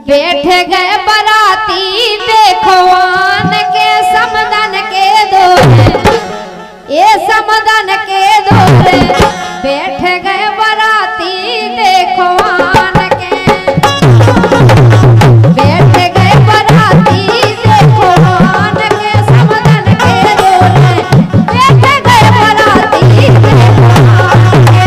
बैठ गए बराती देखो आन के समदन के दोरे, ये समदन के दोरे बैठ गए बराती देखो आन के, बैठ गए बराती देखो आन के समदन के दोरे, बैठ गए बराती देखो आन के,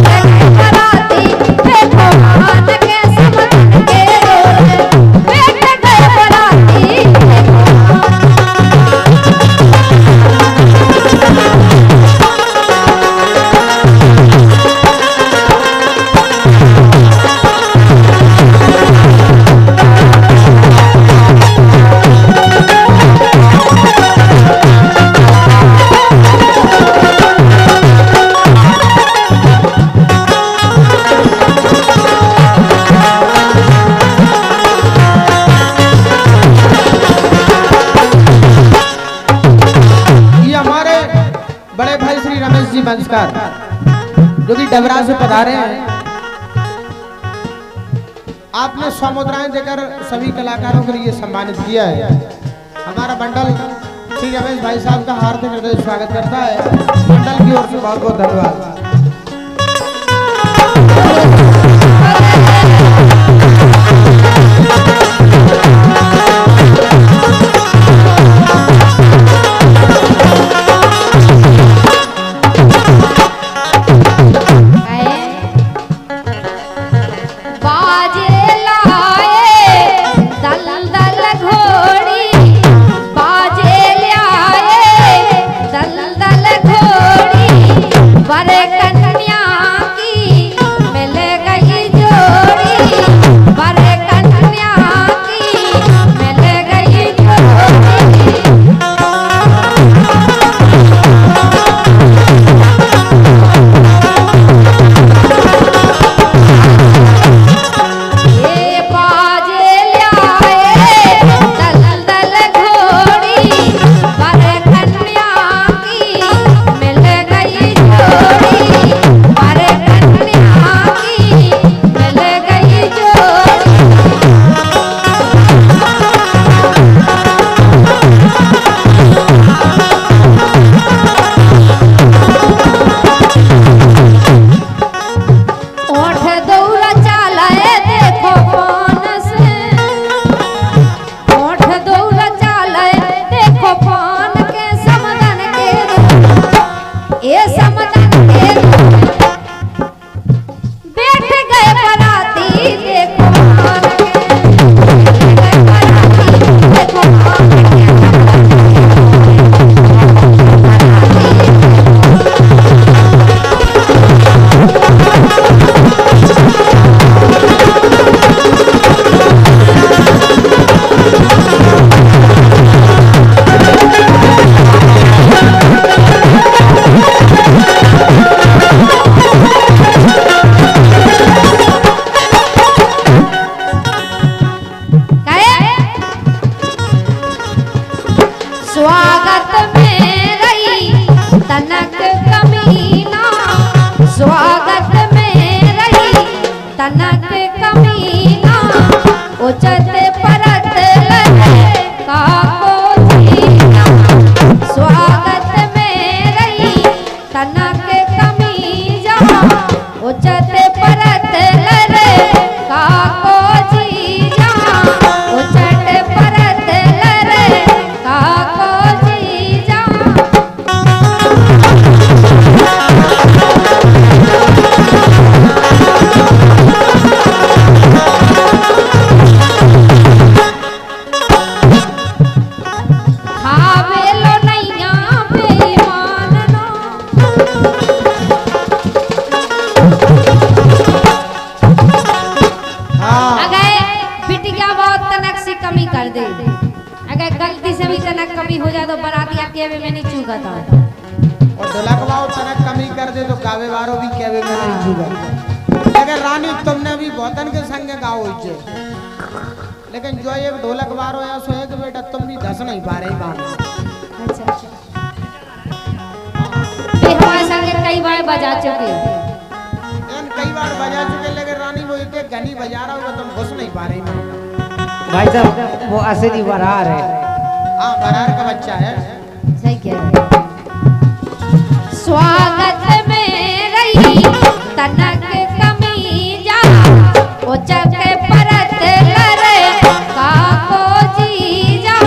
बैठ गए बराती देखो आन के समदन के दोरे, बैठ गए बराती देखो नमस्कार, जो कि डबरा से पधारे हैं। आपने स्वमुद्राएं देकर सभी कलाकारों के लिए सम्मानित किया है। हमारा मंडल श्री रमेश भाई साहब का हार्दिक हृदय स्वागत करता है। मंडल की ओर से बहुत बहुत धन्यवाद। कमी हो जाए तो बराती आके में नहीं चूका था और ढोलकवाओ तनक कमी कर दे तो कावे वारो भी केवे में नहीं चूका। लेकिन रानी तुमने भी बहुतन के संग गाओ छे, लेकिन जो एक ढोलक वारो या सो एक बेटा तुम भी धस नहीं पा रही बात। अच्छा अच्छा ये हमारे संग कई बार बजा चुके कई बार बजा चुके, लेकिन रानी वो एक गनी बजा रहा होगा तुम घुस नहीं पा रही मैं। भाई साहब वो असली बरार है। हाँ बरार का बच्चा है। सही कह रहे हैं। स्वागत में रही तनक कमीजा उचक परत लरे काको जीजा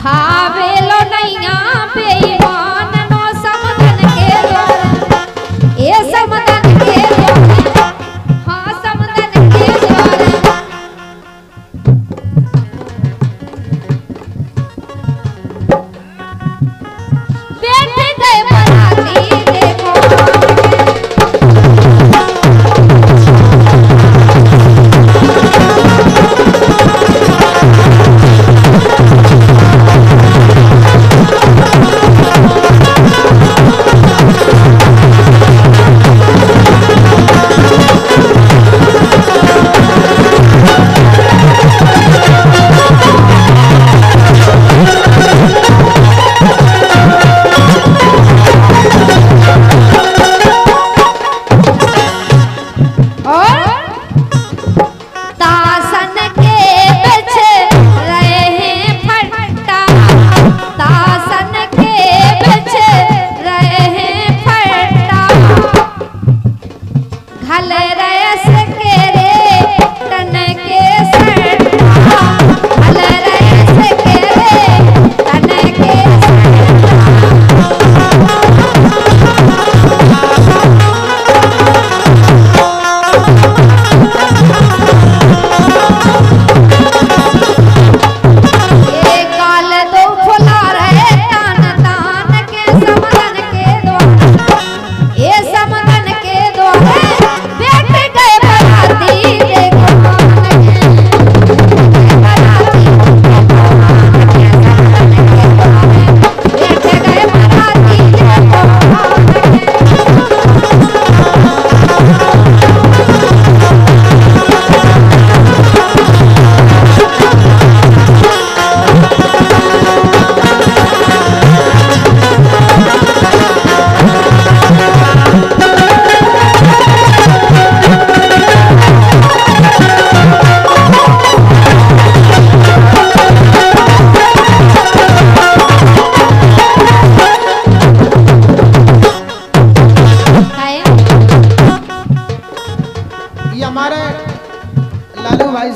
खावे लो नैया बेईमान नो समदन के द्वार ए समदन के द्वार हाँ समदन के द्वार बैठ गए बराती देखो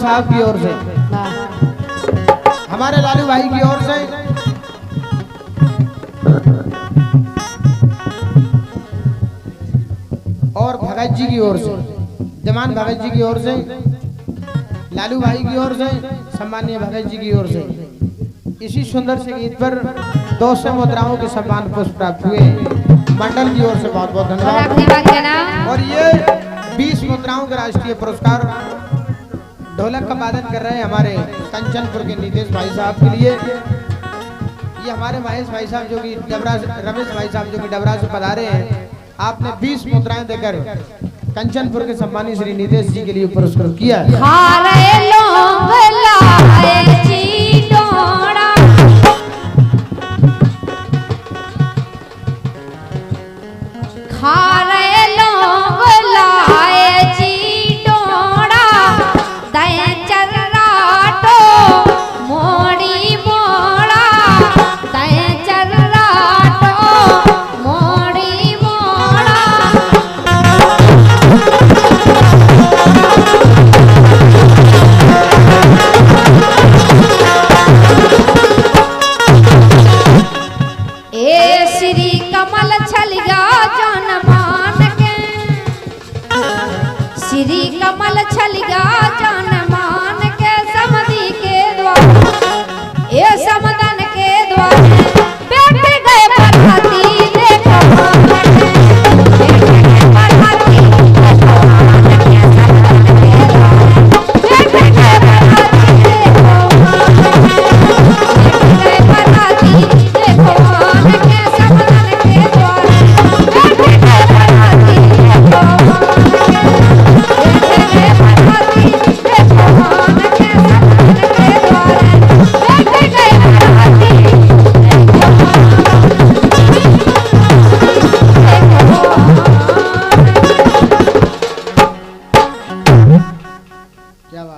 साहब की ओर से, हमारे लालू भाई की ओर से और भगत जी की ओर से, जमान भगत जी की ओर से, लालू भाई की ओर से, सम्मानीय भगत जी की ओर से इसी सुंदर से गीत पर 200 मुद्राओं के सम्मान पुष्प प्राप्त हुए। मंडल की ओर से बहुत बहुत धन्यवाद। और ये 20 मुद्राओं का राष्ट्रीय पुरस्कार ढोलक का वादन कर रहे हैं हमारे कंचनपुर के नीतीश भाई साहब के लिए। ये हमारे महेश भाई साहब जो कि डबरा, रमेश भाई साहब जो कि डबरा से पधारे हैं, आपने 20 मुद्राएं देकर कंचनपुर के सम्मानित श्री नीतीश जी के लिए पुरस्कृत किया। देखो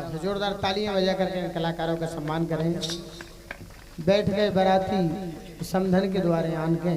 है। जोरदार तालियां बजा करके इन कलाकारों का सम्मान करें। बैठ गए बाराती समधन के द्वारे आन के